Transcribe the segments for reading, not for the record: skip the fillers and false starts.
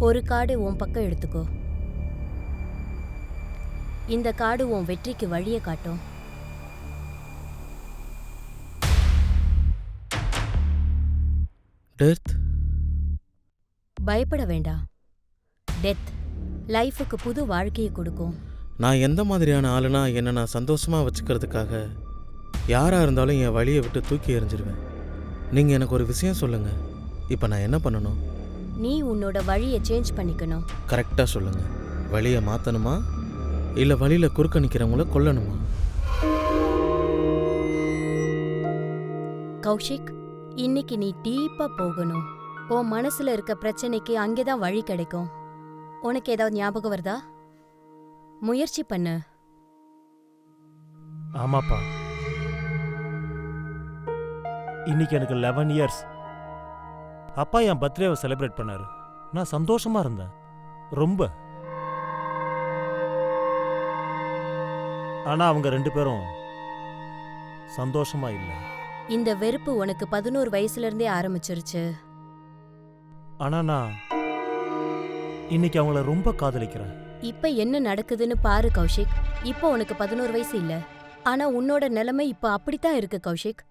ஒரு கார்டு உன் பக்கம் எடுத்துக்கோ. இந்த கார்டு உன் வெற்றிக்கு வழியை காட்டும். டெத். பயப்பட வேண்டாம். டெத் லைஃபுக்கு புது வாழ்க்கையை கொடுக்கும். நான் எந்த மாதிரியான ஆளுனா என்னை நான் சந்தோஷமாக வச்சுக்கிறதுக்காக யாராக இருந்தாலும் என் வழியை விட்டு தூக்கி எறிஞ்சிருவேன். நீங்கள் எனக்கு ஒரு விஷயம் சொல்லுங்கள். இப்போ நான் என்ன பண்ணணும்? நீ உன்னோட வழியை சேஞ்ச் பண்ணிக்கணும். கரெக்டாக சொல்லுங்கள். வழியை மாற்றணுமா இல்லை வழியில் குறுக்க நிற்கிறவங்கள கொல்லணுமா? கௌஷிக், இன்னைக்கு நீ டீப்பா போகணும். உன் மனசுல இருக்க பிரச்சனைக்கு அங்கேதான் வழி கிடைக்கும். உனக்கு ஏதாவது ஞாபகம் வருதா? முயற்சி பண்ணு. ஆமாப்பா, இன்னைக்கு எனக்கு 11 இயர்ஸ். அப்பா என் பர்த்டேவை செலிப்ரேட் பண்ணாரு. நான் சந்தோஷமா இருந்தேன் ரொம்ப. ஆனா அவங்க 2 பேரும் சந்தோஷமா இல்லை. இந்த வெறுப்பு உனக்கு 11 வயசுல இருந்தே ஆரம்பிச்சிருச்சு. ஆனா நான் இன்னைக்கு அவங்கள ரொம்ப காதலிக்கிறேன். இப்ப என்ன நடக்குதுன்னு பாரு கௌஷிக். இப்போ உனக்கு 11 வயசு இல்ல, ஆனா உன்னோட நிலைமை இப்ப அப்படித்தான் இருக்கு கௌஷிக்.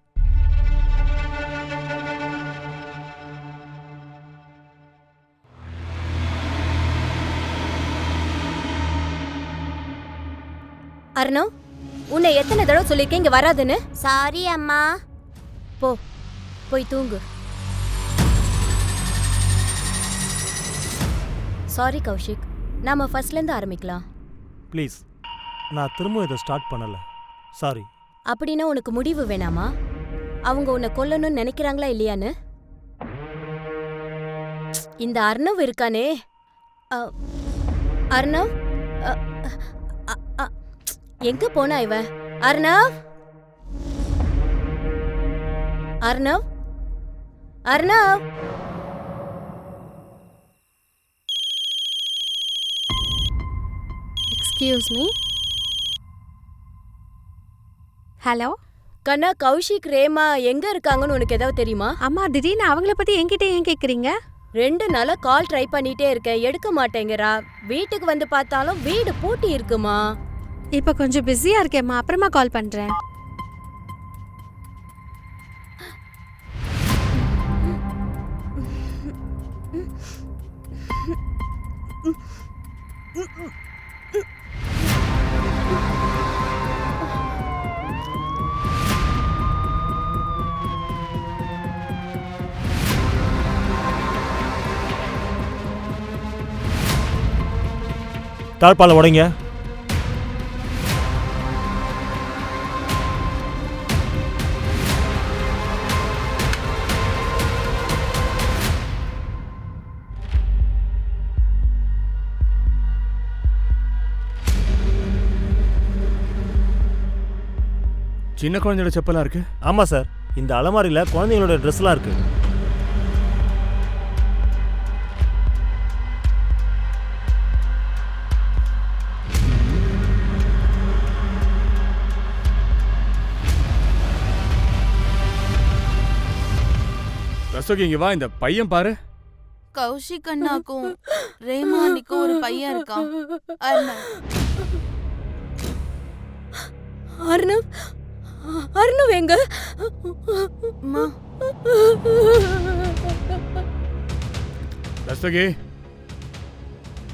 அர்ணவ், உன்னை எத்தனை தடவை சொல்லிருக்கேன் இங்க வராதுன்னு? சாரி அம்மா. போ, போய் தூங்கு. சாரி கௌஷிக், நாம ஃபர்ஸ்ட்ல இருந்து ஆரம்பிக்கலாம். ப்ளீஸ், நான் திரும்ப இதை ஸ்டார்ட் பண்ணல. சாரி. அப்படின்னா உனக்கு முடிவு வேணாமா? அவங்க உன்னை கொல்லணும்னு நினைக்கிறாங்களா இல்லையான்னு? இந்த அர்ணவ் இருக்கானே, அர்ணவ் எங்க போனா இவ? Arnav, Arnav, Arnav. Excuse me. Hello கண்ணா, கௌஷிக் ரேமா எங்க இருக்காங்கன்னு உனக்கு ஏதாவது தெரியுமா? அம்மா, திடீர்னு அவங்கள பத்தி என்கிட்ட ஏன் கேக்குறீங்க? 2 நாளா கால் ட்ரை பண்ணிட்டே இருக்கேன், எடுக்க மாட்டேங்கிறா. வீட்டுக்கு வந்து பார்த்தாலும் வீடு பூட்டி இருக்குமா. இப்ப கொஞ்சம் பிஸியா இருக்கேம்மா, அப்புறமா கால் பண்றேன். தாழ்பால உடைங்க. சின்ன குழந்தையோட செப்பலா இருக்கு. ஆமா சார், இந்த அலமாரியில குழந்தைங்களோட ட்ரெஸ்லாம் இருக்கு. ரசோகி, இங்க வா. இந்த பையன் பாரு. கௌஷிக் அண்ணாக்கும் ரேமானிக்கும் ஒரு பையன் இருக்கான், அர்ணவ். அர்ணவ், அர்ணவ் எங்க? ரசோகி,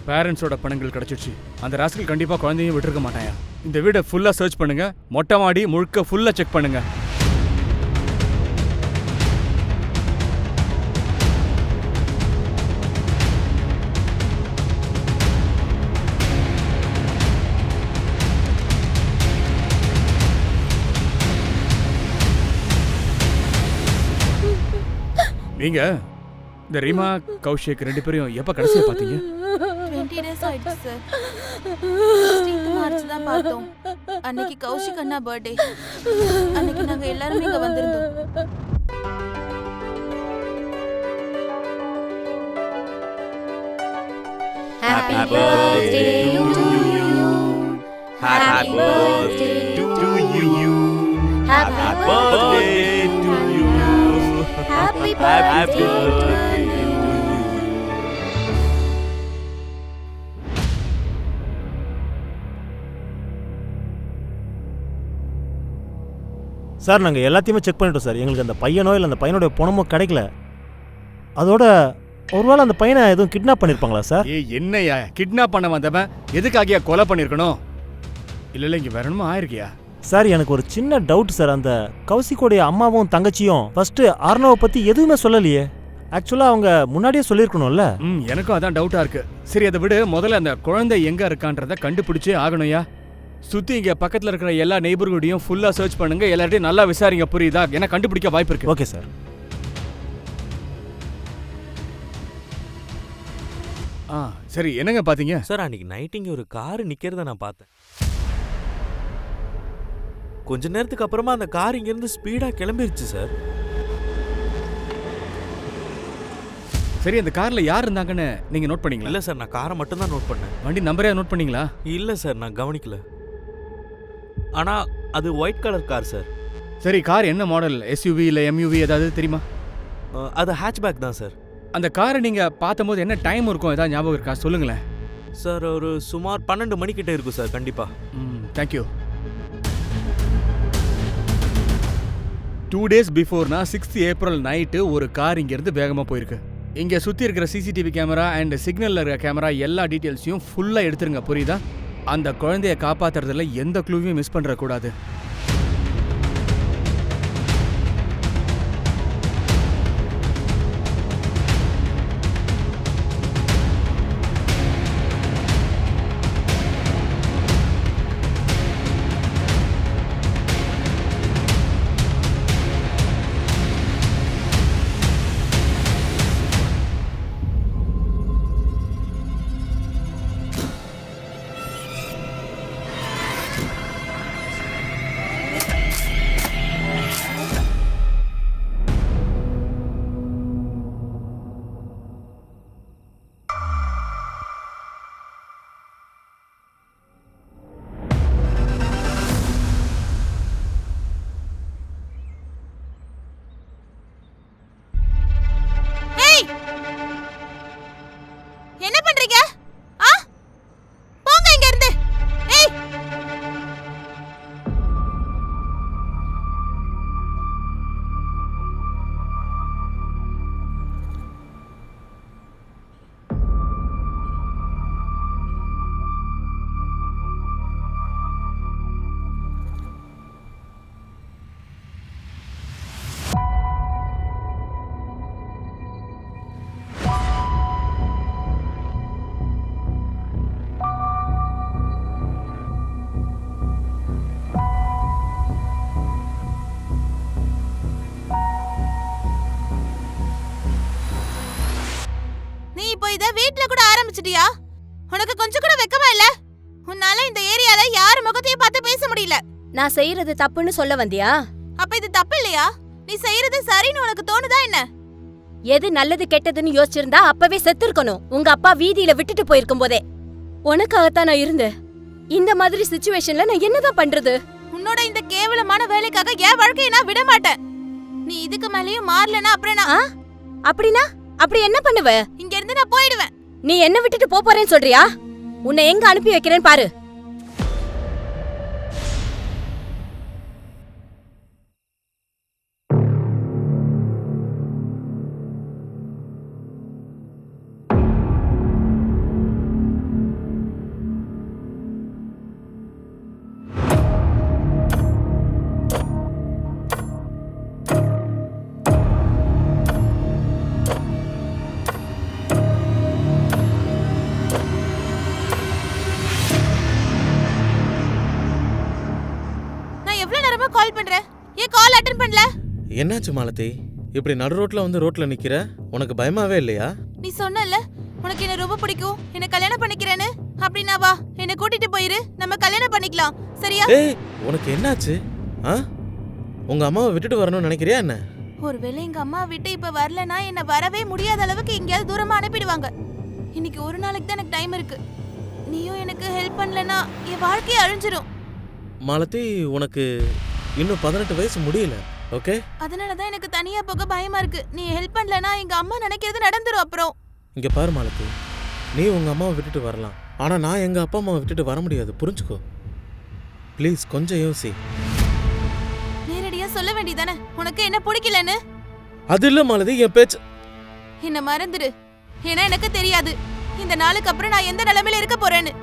பேரண்ட்ஸோட பணங்கள் கிடைச்சிடுச்சு. அந்த ராஸ்கல் கண்டிப்பா குழந்தையும் விட்டுருக்க மாட்டாயா. இந்த வீடை ஃபுல்லா சர்ச் பண்ணுங்க. மொட்டை மாடி முழுக்க ஃபுல்லா செக் பண்ணுங்க. நீங்க இந்த ரீமா கௌஷிக் 2 பேரையும் எப்ப கடைசியா பாத்தீங்க? 20 days ஆயிடுச்சு சார். 16th மார்ச் தான் பார்த்தோம். அன்னைக்கு கௌஷிக் அண்ணா பர்த்டே. அன்னைக்கு நாங்க எல்லாரும் இங்க வந்திருந்தோம். Happy birthday to you. Happy birthday to you. Happy birthday to you. Happy birthday to you. Sir நாங்கள் எல்லாத்தையுமே செக் பண்ணிட்டோம் சார். எங்களுக்கு அந்த பையனோ இல்லை அந்த பையனுடைய பணமோ கிடைக்கல. அதோட ஒருவேளை அந்த பையனை எதுவும் கிட்னாப் பண்ணியிருப்பாங்களா சார்? என்னையா கிட்னாப் பண்ண வந்தவன் எதுக்காகியா கொலை பண்ணியிருக்கணும்? இல்லை இங்கே வேற என்னமோ ஆயிருக்கியா? சார் எனக்கு ஒரு சின்ன டவுட் சார். அந்த கௌசிக்கோடைய அம்மாவும் தங்கச்சியும் ஃபர்ஸ்ட் அர்ணவை பற்றி எதுவுமே சொல்லலையே. ஆக்சுவலாக அவங்க முன்னாடியே சொல்லியிருக்கணும்ல. எனக்கும் அதான் டவுட்டாக இருக்கு. சரி அதை விட முதல்ல அந்த குழந்தை எங்கே இருக்கான்றதை கண்டுபிடிச்சே ஆகணும்யா. சுற்றி இங்கே பக்கத்தில் இருக்கிற எல்லா நெய்பர்ஹுட்டையும் ஃபுல்லாக சர்ச் பண்ணுங்க. எல்லார்ட்டையும் நல்லா விசாரிங்க, புரியுதா? ஏன்னா கண்டுபிடிக்க வாய்ப்பு இருக்கு. Okay sir. சரி என்னங்க பார்த்தீங்க? சார் அன்னைக்கு நைட் இங்கே ஒரு கார் நிற்கிறத நான் பார்த்தேன். கொஞ்ச நேரத்துக்கு அப்புறமா அந்த கார் இங்கேருந்து ஸ்பீடாக கிளம்பிருச்சு சார். சரி அந்த காரில் யார் இருந்தாங்கன்னு நீங்கள் நோட் பண்ணீங்களா? இல்லை சார், நான் காரை மட்டும்தான் நோட் பண்ணேன். வண்டி நம்பரே நோட் பண்ணீங்களா? இல்லை சார், நான் கவனிக்கல. ஆனால் அது ஒயிட் கலர் கார் சார். சரி கார் என்ன மாடல்? எஸ்யூவி இல்லை எம்யூவி ஏதாவது தெரியுமா? அது ஹேட்ச்பேக் தான் சார். அந்த காரை நீங்கள் பார்த்தபோது என்ன டைம் இருக்கும், ஏதாவது ஞாபகம் இருக்கா? சொல்லுங்களேன் சார். ஒரு சுமார் 12 மணிக்கிட்ட இருக்கும் சார். கண்டிப்பாக. Thank you. 2 days பிஃபோர்னா 6th April night ஒரு கார் இங்கேருந்து வேகமாக போயிருக்கு. இங்கே சுற்றி இருக்கிற சிசிடிவி கேமரா அண்ட் சிக்னலில் இருக்கிற கேமரா எல்லா டீட்டெயில்ஸையும் ஃபுல்லாக எடுத்துருங்க, புரியுதா? அந்த குழந்தைய காப்பாற்றுறதுல எந்த க்ளூவையும் மிஸ் பண்ணுறக்கூடாது. என்ன பண்றீங்க? போங்க இங்க இருந்து. ஏய் இத வீட்ல கூட ஆரம்பிச்சிட்டியா? உனக்கு கொஞ்சம் கூட வெக்கமா இல்ல? உன்னால இந்த ஏரியால யார் முகத்தையும் பார்த்து பேச முடியல. நான் செய்யறது தப்புன்னு சொல்ல வந்தியா? அப்ப இது தப்பு இல்லையா? நீ செய்யறது சரின்னு உனக்கு தோணுதா என்ன? எது நல்லது கெட்டதுன்னு யோசிச்சிருந்தா அப்பவே செத்துருக்கணும். உங்க அப்பா வீதியில விட்டுட்டு போயிருக்கும் போதே. உனக்காகத்தான் நான் இருந்தேன். இந்த மாதிரி சிச்சுவேஷன்ல நான் என்னதான் பண்றது? உன்னோட இந்த கேவலமான வேலைக்காக என் வாழ்க்கையை நான் விட மாட்டேன். நீ இதுக்கு மேலயும் மாறலனா அப்புறம் நான் அப்படினா அப்படி என்ன பண்ணுவ? இங்க இருந்து நான் போயிடுவேன். நீ என்ன விட்டுட்டு போறேன்னு சொல்றியா? உன்னை எங்க அனுப்பி வைக்கிறேன்னு பாரு. கால் பண்றேன், ஏன் கால் அட்டெண்ட் பண்ணல? என்னாச்சு மாலதி? இப்படி நடு ரோட்ல வந்து ரோட்ல நிக்கிற? உனக்கு பயமாவே இல்லையா? நீ சொன்னல உனக்கு என்ன ரொம்ப பிடிக்கும், என்ன கல்யாணம் பண்ணிக்கிறேன்னு. அப்படினா வா, என்ன கூட்டிட்டு போயிரு, நம்ம கல்யாணம் பண்ணிக்கலாம், சரியா? ஏய், உனக்கு என்னாச்சு? உங்க அம்மாவை விட்டுட்டு வரணும்னு நினைக்கிறியா என்ன? ஒருவேளை எங்க அம்மா விட்டு இப்ப வரலனா என்ன வரவே முடியாத அளவுக்கு எங்கயாவது தூரமா அனுப்பிடுவாங்க. இன்னைக்கு ஒரு நாளைக்கு தான் எனக்கு டைம் இருக்கு. நீயும் எனக்கு ஹெல்ப் பண்ணலனா என் வாழ்க்கையே அழிஞ்சிரும். மாலதி, உனக்கு இன்னும் 18 வயசு முடியல, ஓகே? அதனாலதான் எனக்கு தனியா போக பயமா இருக்கு. நீ ஹெல்ப் பண்ணலனா எங்க அம்மா நினைக்கிறது நடந்துரும். அப்புறம் இங்க பாரு மாலதி, நீ உங்க அம்மாவை விட்டுட்டு வரலாம், ஆனா நான் எங்க அப்பா அம்மாவை விட்டுட்டு வர முடியாது, புரிஞ்சுக்கோ. ப்ளீஸ் கொஞ்சம் யோசி. நேரடியா சொல்ல வேண்டியதானே உனக்கு என்ன பிடிக்கலன்னு. அது இல்ல மாலதி, என் பேச்சு. என்ன மறந்துடு. ஏன்னா எனக்கு தெரியாது இந்த நாளுக்கு அப்புறம் நான் எந்த நிலைமையில இருக்க போறேன்னு.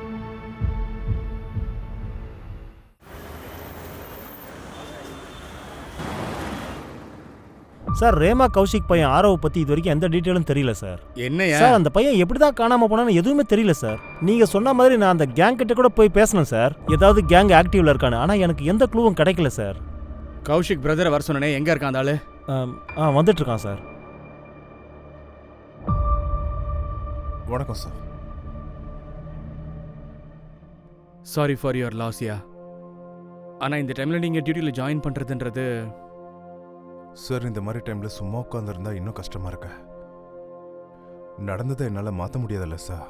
சார் ரேமா கௌஷிக் பையன் ஆரவ் பத்தி இது வரைக்கும் எந்த டீட்டெயிலும் தெரியல சார். என்னையா சார் அந்த பையன் எப்படிதான் காணாம போனான்னு எதுவுமே தெரியல சார். நீங்க சொன்ன மாதிரி நான் அந்த கேங் கிட்ட கூட போய் பேசணும் சார், ஏதாவது கேங் ஆக்டிவ்ல இருக்கானு. ஆனா எனக்கு எந்த க்ளூவும் கிடைக்கல சார். கௌஷிக் பிரதரை வர சொன்னனே, எங்க இருக்கான் அந்த ஆளு? வந்துட்டு இருக்கான் சார். வணக்கம் sir. Sorry for your Lasya. ஆனா இந்த டைம்ல நீங்க டியூட்டில ஜாயின் பண்றதுன்றது. சார் இந்த மாதிரி டைம்ல சும்மா உட்காந்துருந்தா இன்னும் கஷ்டமா இருக்க. நடந்ததை என்னால் மாற்ற முடியாதுல்ல சார்.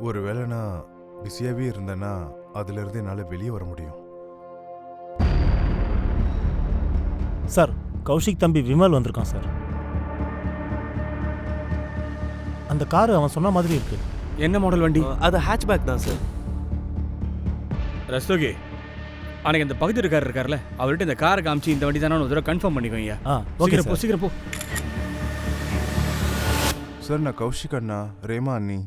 ஒருவேளை நான் பிஸியாகவே இருந்தேன்னா அதுலேருந்து என்னால் வெளியே வர முடியும். சார் கௌஷிக் தம்பி விமல் வந்திருக்கான் சார். அந்த காரு அவன் சொன்ன மாதிரி இருக்கு. என்ன மாடல் வண்டி? அது ஹேட்ச்பேக் தான் சார். ரஸ்தோகி, அன்னைக்கு அந்த பகுதி இருக்காருல்ல, அவர்கிட்ட இந்த காரை காமிச்சு இந்த வண்டி தானே ஒரு தடவை கன்ஃபார்ம் பண்ணிக்கோங்க. ஓகே சீக்கிரம் போ, சீக்கிரம் போ. சார் நான் கௌஷிக் அண்ணா, ரேமா அண்ணி,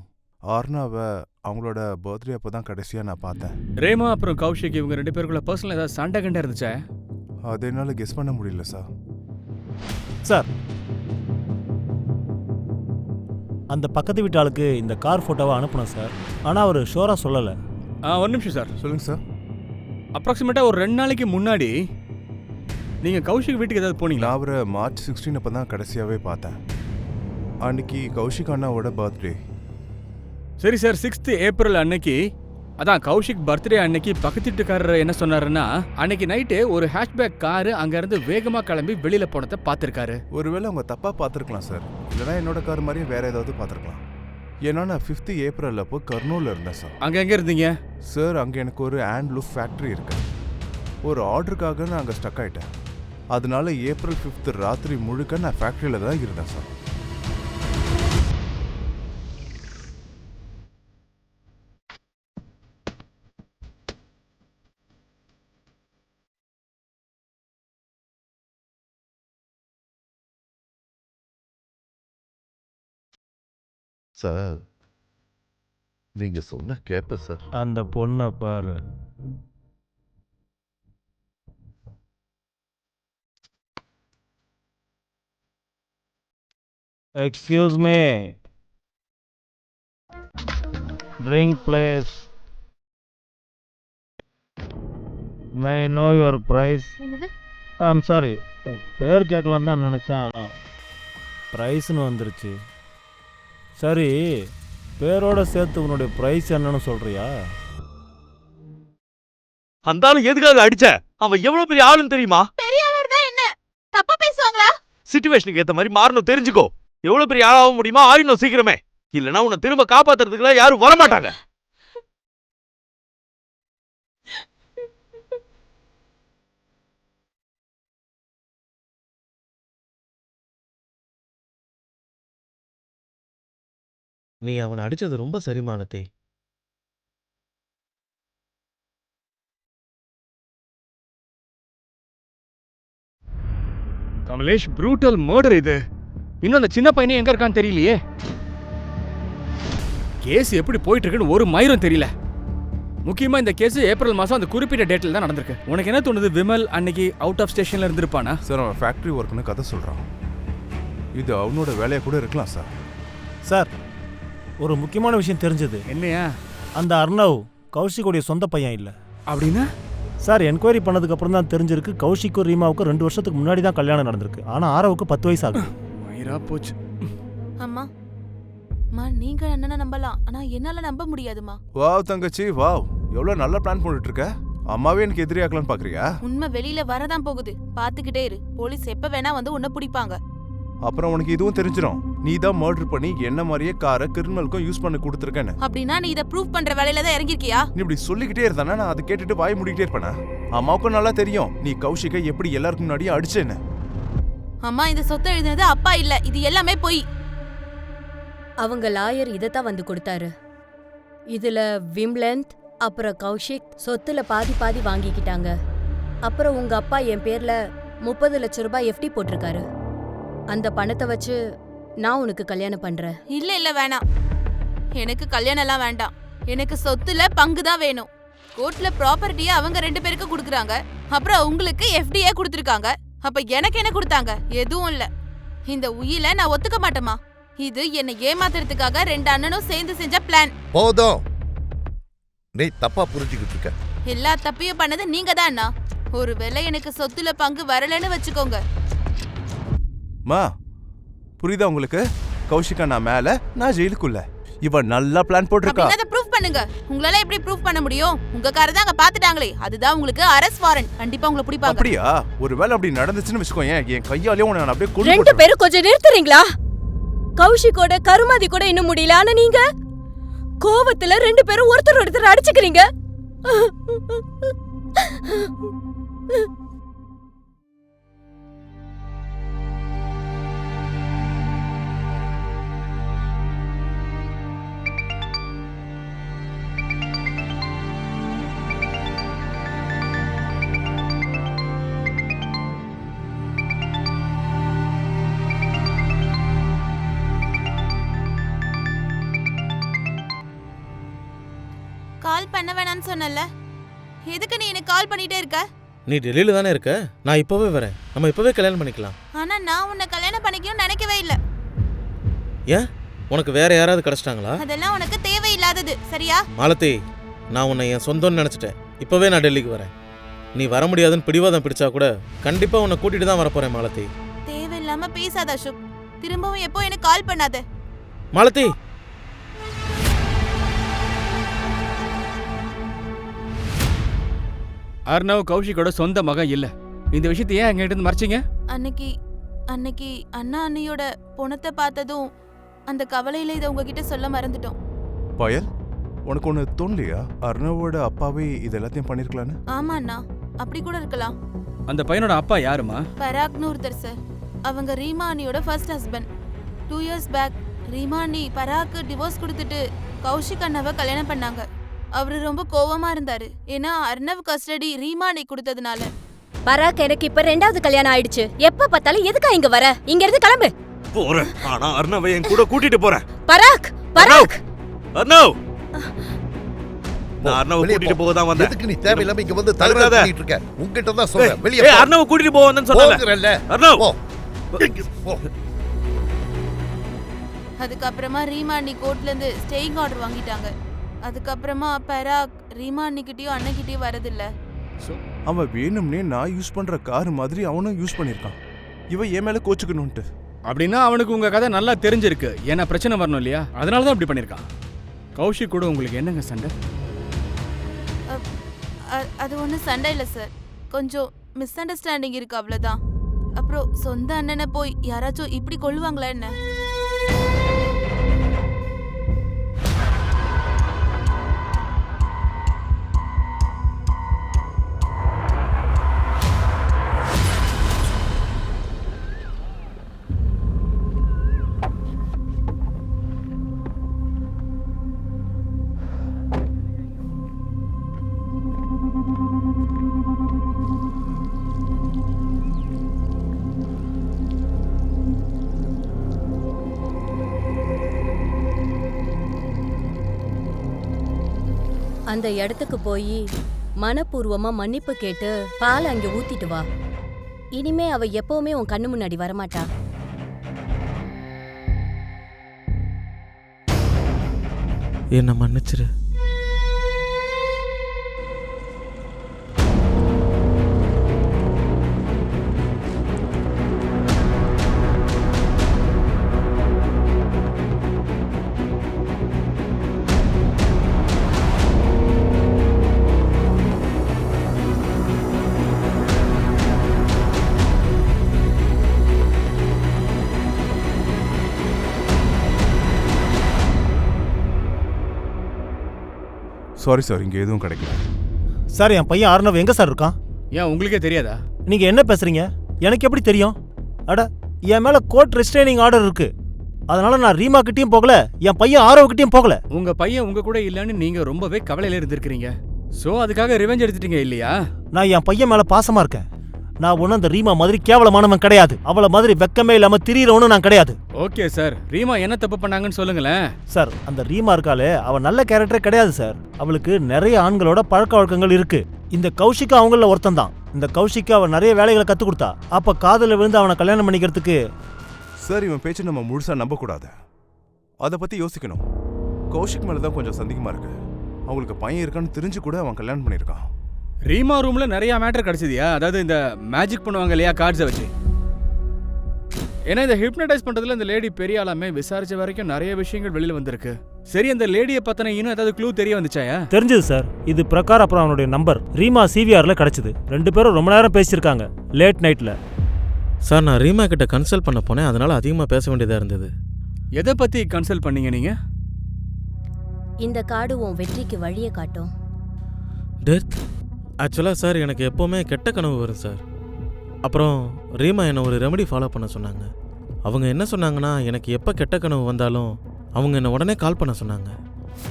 ஆர்னாவை அவங்களோட பர்த்டே அப்போ தான் கடைசியாக நான் பார்த்தேன். ரேமா அப்புறம் கௌஷிக் இவங்க 2 பேருக்குள்ள பர்சனல் ஏதாவது சண்டை கண்டா இருந்துச்சா? அது என்னால் கெஸ் பண்ண முடியல சார். சார் அந்த பக்கத்து வீட்டு ஆளுக்கு இந்த கார் ஃபோட்டோவை அனுப்பணும் சார். ஆனால் அவர் ஷோராக சொல்லலை. ஒரு நிமிஷம் சார். சொல்லுங்கள் சார். அப்ராக்சிமேட்டாக ஒரு 2 நாளைக்கு முன்னாடி நீங்கள் கௌஷிக் வீட்டுக்கு ஏதாவது போனீங்களா? நான் அவரை மார்ச் 16 அப்போ தான் கடைசியாகவே பார்த்தேன். அன்னைக்கு கௌஷிக் அண்ணாவோட பர்த்டே. சரி சார், 6th ஏப்ரல் அன்னைக்கு, அதான் கௌஷிக் பர்த்டே அன்னைக்கு பக்கத்து வீட்டுக்காரர் என்ன சொன்னாருன்னா, அன்னைக்கு நைட்டு ஒரு ஹேஷ்பேக் காரு அங்கேருந்து வேகமாக கிளம்பி வெளியில் போனதை பார்த்துருக்காரு. ஒருவேளை அவங்க தப்பாக பார்த்துருக்கலாம் சார், இல்லைனா என்னோட கார் மாதிரியும் வேற ஏதாவது பார்த்துருக்கலாம். ஏன்னா நான் 5th ஏப்ரல் அப்போ கர்னூலில் இருந்தேன் சார். அங்கே எங்கே இருந்தீங்க சார்? அங்கே எனக்கு ஒரு ஹேண்ட் லூஃப் ஃபேக்ட்ரி இருக்கு. ஒரு ஆர்டருக்காக நான் அங்கே ஸ்டக் ஆகிட்டேன். அதனால ஏப்ரல் 5th ராத்திரி முழுக்க நான் ஃபேக்ட்ரியில் தான் இருந்தேன் சார். சார் நீங்க சொன்ன கேப்ப சார். அந்த பொண்ணை பாரு. Excuse me, drink please. May know your price? I'm sorry, பேர் கேட்கலாம் தான் நினச்சேன். ப்ரைஸ்னு வந்துருச்சு. சரி, பேரோட சேர்த்து உன்னுடைய ப்ரைஸ் என்னன்னு சொல்றியா? அந்த ஆளு எதுக்காக அடிச்ச? அவன் எவ்வளவு பெரிய ஆளுன்னு தெரியுமா? பெரியவர் தான் என்ன தப்பா பேசுவாங்களா? சிச்சுவேஷனுக்கு ஏத்த மாதிரி மாறணும், தெரிஞ்சுக்கோ. எவ்வளவு பெரிய ஆளாக முடியுமா ஆயிடணும் சீக்கிரமே, இல்லைன்னா உன்னை திரும்ப காப்பாத்துறதுக்குலாம் யாரும் வரமாட்டாங்க. நீ அவனை அடிச்சது ரொம்ப சரிமானதே. கமலேஷ், ப்ரூட்டல் மர்டர் இது. இன்னும் அந்த சின்ன பையனே எங்க இருக்கான்னு தெரியலையே. கேஸ் எப்படி போயிட்டு இருக்குன்னு ஒரு மயிரும் தெரியல. முக்கியமா இந்த கேஸ் ஏப்ரல் மாசம் அந்த குறிப்பிட்ட டேட்ல தான் நடந்திருக்கு. உனக்கு என்ன தோணுது, விமல் அன்னைக்கு அவுட் ஆஃப் ஸ்டேஷன்ல இருந்திருப்பானா? சார் அவன் ஃபேக்ட்ரி ஒர்க்குன்னு கதை சொல்கிறான். இது அவனோட வேலையை கூட இருக்கலாம் சார். சார் ஒரு முக்கியமான விஷயம் தெரிஞ்சது. என்னையா? அந்த அர்ணவ் கௌஷிக்குடைய சொந்த பையன் இல்லை. அப்படின்னா? சார் என்கொயரி பண்ணதுக்கு அப்புறம் தான் தெரிஞ்சிருக்கு கௌஷிக்கும் ரீமாவுக்கும் 2 வருஷத்துக்கு முன்னாடி தான் கல்யாணம் நடந்திருக்கு. ஆனால் ஆரவுக்கு 10 வயசு ஆகுது. மயிரா போச்சு. அம்மா அம்மா, நீங்க அண்ணனை நம்பலாம், ஆனா என்னால நம்ப முடியாதுமா. வாவ் தங்கச்சி வாவ், எவ்வளோ நல்ல பிளான் போட்டுட்டு இருக்க. அம்மாவே எனக்கு எதிரியாக்கலான்னு பார்க்குறியா? உண்மை வெளியில வரதான் போகுது, பாத்துக்கிட்டே இரு. போலீஸ் எப்ப வேணா வந்து உன்னை பிடிப்பாங்க. அப்புறம் உனக்கு இதுவும் தெரிஞ்சிடும், நீ தான் மர்டர் பண்ணி என்ன மாதிரியே காரை கிரிமினலுக்கும் யூஸ் பண்ணி கொடுத்துருக்கேன்னு. அப்படின்னா நீ இதை ப்ரூவ் பண்ற வேலையில தான் இறங்கிருக்கியா? நீ இப்படி சொல்லிக்கிட்டே இருந்தானா நான் அதை கேட்டுட்டு வாய் மூடிக்கிட்டே இருப்பேனா? அம்மாவுக்கும் நல்லா தெரியும் நீ கௌஷிகை எப்படி எல்லாருக்கும் முன்னாடியே அடிச்சேன்னு. அம்மா, இந்த சொத்தை எழுதினது அப்பா இல்ல, இது எல்லாமே பொய். அவங்க லாயர் இதைத்தான் வந்து கொடுத்தாரு. இதுல விம்லந்த் அப்புறம் கௌஷிக் சொத்துல பாதி பாதி வாங்கிக்கிட்டாங்க. அப்புறம் உங்க அப்பா என் பேர்ல 30 லட்சம் ரூபாய் எஃப்டி போட்டிருக்காரு. அந்த பணத்தை வச்சு நான் உனக்கு கல்யாணம் பண்றேன். இல்ல வேணாம். எனக்கு கல்யாணம் எல்லாம் வேண்டாம். எனக்கு சொத்துல பங்கு தான் வேணும். கோர்ட்ல ப்ராப்பர்ட்டியை அவங்க 2 பேருக்கு கொடுக்குறாங்க. அப்புறம் உங்களுக்கு எஃப்டியே கொடுத்துருக்காங்க. அப்ப எனக்கு என்ன கொடுத்தாங்க? எதுவும் இல்ல. இந்த உயில நான் ஒத்துக்க மாட்டேமா. இது என்னை ஏமாத்துறதுக்காக 2 அண்ணனும் சேர்ந்து செஞ்ச பிளான். போதும், நீ தப்பா புரிஞ்சுக்கிட்டு இருக்க. எல்லா தப்பையும் பண்ணது நீங்க தான் அண்ணா. ஒருவேளை எனக்கு சொத்துல பங்கு வரலன்னு வச்சுக்கோங்க. மா புரியுதா உங்களுக்கு? கௌஷிகா நான் மேல, நான் ஜெயிலுக்குள்ள. இவன் நல்லா பிளான் போட்டிருக்கா. அப்படின்னா ப்ரூஃப் பண்ணுங்க. உங்களால எப்படி ப்ரூஃப் பண்ண முடியும்? உங்க காரை தான் அங்க பாத்துட்டாங்களே, அதுதான் உங்களுக்கு அரெஸ்ட் வாரண்ட். கண்டிப்பா உங்களை பிடிப்பாங்க. அப்படியா? ஒருவேளை அப்படி நடந்துச்சுன்னு வச்சுக்கோங்க, என் கையாலே உன்னை நான் அப்படியே கொண்டு 2 பேரும் கொஞ்சம் நிறுத்துறீங்களா? கௌஷிக்கோட கருமாதி கூட இன்னும் முடியல. ஆனா நீங்க கோவத்துல 2 பேரும் ஒருத்தர் அடிச்சுக்கிறீங்க. கால் பண்ண வேணாம்னு சொன்னல, எதுக்கு நீ எனக்கு கால் பண்ணிட்டே இருக்க? நீ டெல்லியில தானே இருக்க, நான் இப்போவே வரேன். நம்ம இப்போவே கல்யாணம் பண்ணிக்கலாம். ஆனா நான் உன்னை கல்யாணம் பண்ணிக்கணும்னு நினைக்கவே இல்ல. ஏன்? உனக்கு வேற யாராவது கிடைச்சிட்டாங்களா? அதெல்லாம் உனக்கு தேவையில்லாதது, சரியா? மாலதி, நான் உன்னை என் சொந்தம்னு நினச்சிட்டேன். இப்போவே நான் டெல்லிக்கு வரேன். நீ வர முடியாதுன்னு பிடிவாதம் பிடிச்சா கூட கண்டிப்பாக உன்னை கூட்டிட்டு தான் வரப்போறேன் மாலதி. தேவையில்லாம பேசாத அசோக். திரும்பவும் எப்போ எனக்கு கால் பண்ணாத. மாலதி, அர்ணவ் கௌஷிக்கோட சொந்த மகன் இல்ல. இந்த விஷயத்தை ஏன் எங்கிட்ட இருந்து மறைச்சிங்க? அன்னைக்கு அண்ணா அண்ணியோட பொணத்தை பார்த்ததும் அந்த கவலையில இதை உங்ககிட்ட சொல்ல மறந்துட்டோம். பயல், உனக்கு ஒன்று தோணலையா? அர்ணவோட அப்பாவே இது எல்லாத்தையும் பண்ணிருக்கலான்னு? ஆமா அண்ணா, அப்படி கூட இருக்கலாம். அந்த பையனோட அப்பா யாருமா? பராக்னு ஒருத்தர் சார். அவங்க ரீமா அண்ணியோட first husband. 2 years back Reema அண்ணி பராக்கு டிவோர்ஸ் கொடுத்துட்டு கௌஷிக் அண்ணாவை கல்யாணம் பண்ணாங்க. அவரு ரொம்ப கோவமா இருந்தாரு. ஏன்னா அர்ணவ் கஸ்டடி ரீமா அண்ணி கொடுத்ததுனால. பராக், எனக்கு இப்ப 2வது கல்யாணம் ஆயிடுச்சு. எப்ப பார்த்தாலும் எதுக்கா இங்க வர? இங்க இருந்து கிளம்பு. போறேன், ஆனா அர்ணவை என் கூட கூட்டிட்டு போறேன். பராக், பராக், அர்ணவ், நான் அர்ணவை கூட்டிட்டு போக தான் வந்தேன். எதுக்கு நீ தேவையில்லாம இங்க வந்து தகராறு பண்ணிட்டு இருக்க? உன்கிட்ட தான் சொல்றேன், வெளிய ஏய், அர்ணவை கூட்டிட்டு போக வந்தேன்னு சொன்னல. அர்ணவ், போ. அதுக்கப்புறமா ரீமா அண்ணி கோர்ட்ல இருந்து ஸ்டேயிங் ஆர்டர் வாங்கிட்டாங்க. அதுக்கப்புறமா பராக் ரீமா அண்ணிக்கிட்டயும் அண்ணகிட்டயும் வரதில்ல. அவன் வேணும்னே நான் யூஸ் பண்ற கார் மாதிரி அவனும் யூஸ் பண்ணிருக்கான். இவன் என் மேல கோச்சுக்கணும்ட்டு. அப்படின்னா அவனுக்கு உங்க கதை நல்லா தெரிஞ்சிருக்கு. ஏன்னா பிரச்சனை வரணும் இல்லையா? அதனால தான் இப்படி பண்ணிருக்கான். கௌஷிக் கூட உங்களுக்கு என்னங்க சண்டை? அது ஒன்றும் சண்டை இல்லை சார். கொஞ்சம் மிஸ் அண்டர்ஸ்டாண்டிங் இருக்கு, அவ்வளோதான். அப்புறம் சொந்த அண்ணனை போய் யாராச்சும் இப்படி கொள்ளுவாங்களா என்ன? அந்த இடத்துக்கு போய் மனப்பூர்வமா மன்னிப்பு கேட்டு பாலை அங்க ஊத்திட்டு வா. இனிமே அவ எப்பவுமே உன் கண்ணு முன்னாடி வரமாட்டா. என்னை மன்னிச்சிரு. சாரி சார், இங்க எதுவும் கிடைக்கல. சார், என் பையன் ஆர்னவ் எங்க சார் இருக்கான்? ஏன் உங்களுக்கே தெரியாதா? நீங்க என்ன பேசுறீங்க? எனக்கு எப்படி தெரியும்? அட, என் மேல கோர்ட் ரெஸ்ட்ரைனிங் ஆர்டர் இருக்கு. அதனால நான் ரீமா கிட்டயும் போகல, என் பையன் ஆரவ் கிட்டயும் போகல. உங்க பையன் உங்க கூட இல்லன்னு நீங்க ரொம்பவே கவலையில இருந்திருக்கீங்க. சோ அதுக்காக ரிவெஞ்ச் எடுத்துட்டீங்க இல்லையா? நான் என் பையன் மேல பாசமா இருக்கேன். நான் ஒன்றும் அந்த ரீமா மாதிரி கேவலமானவன் கிடையாது. அவளை மாதிரி வெக்கமே இல்லாம திரியறவனும் நான் கிடையாது. ஓகே சார், ரீமா என்ன தப்பு பண்ணாங்கன்னு சொல்லுங்களேன். சார், அந்த ரீமா இருக்காளே, அவ நல்ல கேரக்டரே கிடையாது சார். அவளுக்கு நிறைய ஆண்களோட பழக்க வழக்கங்கள் இருக்கு. இந்த கௌஷிக்கு அவங்கள ஒருத்தன் தான். இந்த கௌஷிக்கு அவன் நிறைய வேலைகளை கத்து கொடுத்தா. அப்ப காதல விழுந்து அவனை கல்யாணம் பண்ணிக்கிறதுக்கு. சார், இவன் பேச்சு நம்ம முழுசா நம்பக்கூடாது. அதை பத்தி யோசிக்கணும். கௌஷிக் மேலதான் கொஞ்சம் சந்தேகமா இருக்கு. அவங்களுக்கு பையன் இருக்கான்னு தெரிஞ்சு கூட அவன் கல்யாணம் பண்ணியிருக்கான். ரீமா ரூம்ல நிறைய மேட்டர் கிடைச்சதியா? அதாவது இந்த மேஜிக் பண்ணுவாங்க இல்லையா, கார்ட்ஸை வச்சு. ஏன்னா இந்த ஹிப்னடைஸ் பண்றதுல இந்த லேடி பெரிய ஆளாமே, விசாரிச்ச வரைக்கும் நிறைய விஷயங்கள் வெளியில வந்திருக்கு. சரி, அந்த லேடியை பத்தின இன்னும் ஏதாவது க்ளூ தெரிய வந்துச்சாயா? தெரிஞ்சது சார். இது பிரகார் அப்புறம் அவனுடைய நம்பர் ரீமா சிவிஆர்ல கிடைச்சது. 2 பேரும் ரொம்ப நேரம் பேசியிருக்காங்க லேட் நைட்ல. சார், நான் ரீமா கிட்ட கன்சல்ட் பண்ண போனேன், அதனால அதிகமாக பேச வேண்டியதாக இருந்தது. எதை பத்தி கன்சல்ட் பண்ணீங்க நீங்க? இந்த கார்டு உன் வெற்றிக்கு வழியை காட்டும். டெத் ஆக்சுவலாக சார், எனக்கு எப்போவுமே கெட்ட கனவு வரும் சார். அப்புறம் ரீமா என்னை ஒரு ரெமெடி ஃபாலோ பண்ண சொன்னாங்க. அவங்க என்ன சொன்னாங்கன்னா, எனக்கு எப்போ கெட்ட கனவு வந்தாலும் அவங்க என்னை உடனே கால் பண்ண சொன்னாங்க.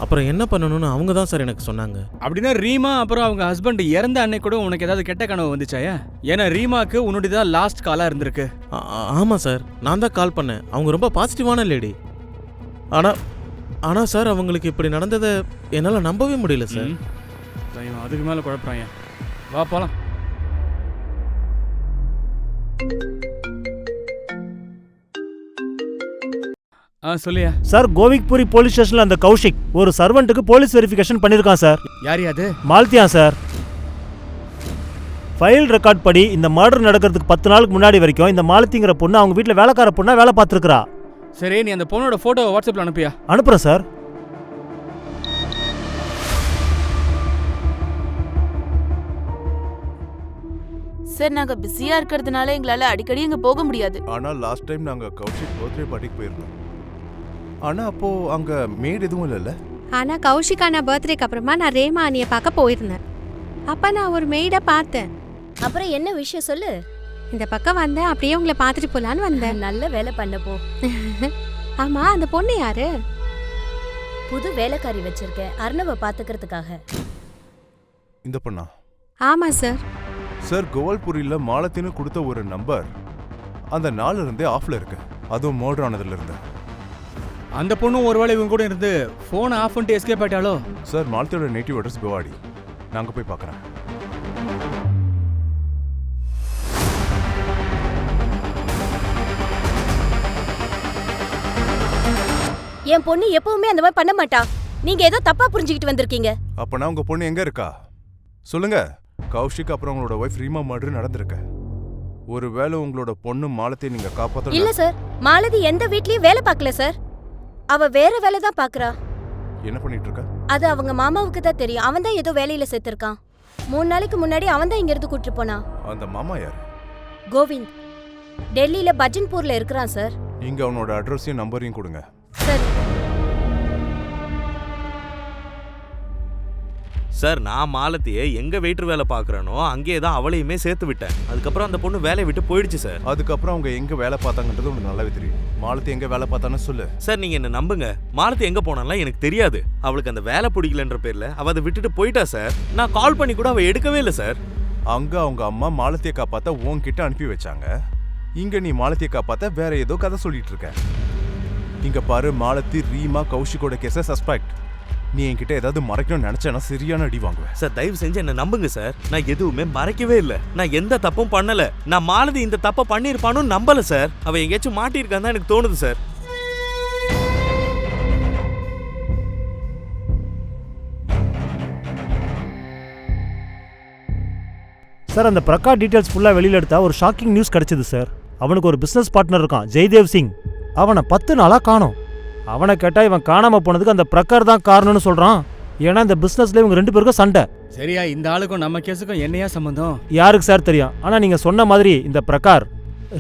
அப்புறம் என்ன பண்ணணும்னு அவங்க தான் சார் எனக்கு சொன்னாங்க. அப்படின்னா ரீமா அப்புறம் அவங்க ஹஸ்பண்ட் இறந்த அன்னைக்கு கூட உனக்கு ஏதாவது கெட்ட கனவு வந்துச்சாயா? ஏன்னா ரீமாக்கு உன்னுடைய தான் லாஸ்ட் காலாக இருந்திருக்கு. ஆமாம் சார், நான் தான் கால் பண்ணேன். அவங்க ரொம்ப பாசிட்டிவான லேடி. ஆனால் சார், அவங்களுக்கு இப்படி நடந்ததை என்னால் நம்பவே முடியல சார். அதுக்கு மேலே குழப்பறாங்க. வா போலாம். சொல்லியா சார், கோவிக்புரி போலீஸ் ஸ்டேஷன்ல அந்த கௌஷிக் ஒரு சர்வெண்ட்டுக்கு போலீஸ் வெரிஃபிகேஷன் பண்ணிருக்கான் சார். யார் அது? மாலத்தியா சார். ஃபைல் ரெக்கார்ட் படி இந்த மர்டர் நடக்கிறதுக்கு 10 நாளுக்கு முன்னாடி வரைக்கும் இந்த மாலத்திங்கிற பொண்ணு அவங்க வீட்டில் வேலைக்கார பொண்ணா வேலை பார்த்துருக்கா. சரி, நீ அந்த பொண்ணோட போட்டோ வாட்ஸ்அப்ல அனுப்பியா? அனுப்புறேன் சார். சார், நாங்க பிஸியா இருக்கிறதுனால எங்களால அடிக்கடி இங்க போக முடியாது. ஆனா லாஸ்ட் டைம் நாங்க கௌஷிக் பர்த்டே பார்ட்டிக்கு போயிருந்தோம். ஆனா அப்போ அங்க மேட் எதுவும் இல்லைல்ல? ஆனா கௌஷிகான பர்த்டேக்கு அப்புறமா நான் ரேமா அண்ணியை பார்க்க போயிருந்தேன். அப்ப நான் ஒரு மெய்டை பார்த்தேன். அப்புறம் என்ன விஷயம் சொல்லு. இந்த பக்கம் வந்தேன், அப்படியே உங்களை பார்த்துட்டு போலான்னு வந்தேன். நல்ல வேலை பண்ண போ. ஆமா, அந்த பொண்ணு யாரு? புது வேலைக்காரி வச்சிருக்கேன், அர்ணவ பாத்துக்கிறதுக்காக. இந்த பொண்ணா? ஆமா சார். சார், கோவால்புரியில் மாலத்தின்னு கொடுத்த ஒரு நம்பர் அந்த நாள்ல இருந்தே ஆஃப்ல இருக்கு. அதுவும் மர்டர் ஆனதுல இருந்து. அந்த பொண்ணும் ஒருவேளை இவங்க கூட இருந்து போன் ஆஃப் பண்ணிட்டு எஸ்கேப் ஆயிட்டாலோ? சார், மாலத்தியோட நேட்டிவ் அட்ரஸ் குவாடி. நாங்க போய் பார்க்கறேன். என் பொண்ணு எப்பவுமே அந்த மாதிரி பண்ண மாட்டா. நீங்க ஏதோ தப்பா புரிஞ்சுக்கிட்டு வந்திருக்கீங்க. அப்பனா உங்க பொண்ணு எங்க இருக்கா சொல்லுங்க. கௌஷிக் அப்புறம் உங்களோட ஒய்ஃப் ரீமா மர்டர் நடந்திருக்கு. ஒருவேளை உங்களோட பொண்ணு மாலத்தை நீங்க காப்பாத்த. இல்ல சார், மாலதி எந்த வீட்லயும் வேலை பார்க்கல சார். அவ வேற வேலை தான் பாக்குறா. என்ன பண்ணிட்டு இருக்கா? அது அவங்க மாமாவுக்கு தான் தெரியும். அவன் தான் ஏதோ வேலையில சேர்த்திருக்கான். 3 நாளைக்கு முன்னாடி அவன் தான் இங்க இருந்து கூட்டிட்டு போனா. அந்த மாமா யார்? கோவிந்த். டெல்லியில பஜன்பூர்ல இருக்கிறான் சார். நீங்க அவனோட அட்ரஸையும் நம்பரையும் கொடுங்க. சரி சார், நான் மாலத்தியை எங்க வெயிட்டர் வேலை பார்க்குறேனோ அங்கேயே தான் அவளையுமே சேர்த்து விட்டேன். அதுக்கப்புறம் அந்த பொண்ணு வேலையை விட்டு போயிடுச்சு சார். அதுக்கப்புறம் அவங்க எங்க வேலை பார்த்தாங்கன்றது உனக்கு நல்லாவே தெரியும். மாலத்தி எங்க வேலை பார்த்தான்னு சொல்லு. சார், நீங்க என்ன நம்புங்க, மாலத்தி எங்க போனாலாம் எனக்கு தெரியாது. அவளுக்கு அந்த வேலை பிடிக்கலன்ற பேர்ல அவ அதை விட்டுட்டு போயிட்டா சார். நான் கால் பண்ணி கூட அவ எடுக்கவே இல்லை சார். அங்க அவங்க அம்மா மாலத்தியை காப்பாத்த உன்கிட்ட அனுப்பி வச்சாங்க. இங்க நீ மாலத்தியை காப்பாத்த வேற ஏதோ கதை சொல்லிட்டு இருக்க. இங்க பாரு, மாலத்தி ரீமா கௌஷிக்கோட கேஸ சஸ்பெக்ட். நீ என்கிட்ட ஏதாவது மறைக்கணும்னு நினைச்சேன்னா சரியான அடி வாங்குவேன். சார், தயவு செஞ்சு என்ன நம்புங்க சார். நான் எதுவுமே மறைக்கவே இல்லை. நான் எந்த தப்பும் பண்ணல. நான் மாலதி இந்த தப்பை பண்ணியிருப்பானு நம்பல சார். அவ எங்கேயாச்சும் மாட்டியிருக்கான்னு தான் எனக்கு தோணுது சார். சார், அந்த பிரகாஷ் டீடைல்ஸ் ஃபுல்லாக வெளியில் எடுத்தா ஒரு ஷாக்கிங் நியூஸ் கிடைச்சது சார். அவனுக்கு ஒரு பிஸ்னஸ் பார்ட்னர் இருக்கான், ஜெய்தேவ் சிங். அவனை 10 நாளாக காணோம். அவனை கேட்டால் இவன் காணாமல் போனதுக்கு அந்த பிரகார் தான் காரணம்னு சொல்கிறான். ஏன்னா இந்த பிஸ்னஸில் இவங்க 2 பேருக்கும் சண்டை. சரியா, இந்த ஆளுக்கும் நம்ம கேஸுக்கும் என்னையா சம்பந்தம்? யாருக்கு சார் தெரியும். ஆனால் நீங்கள் சொன்ன மாதிரி இந்த பிரகார்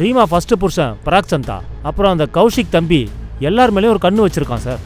ரீமா ஃபர்ஸ்ட் புருஷன் பராக் சந்தா, அப்புறம் அந்த கௌஷிக் தம்பி எல்லார் மேலேயும் ஒரு கண்ணு வச்சிருக்கான் சார்.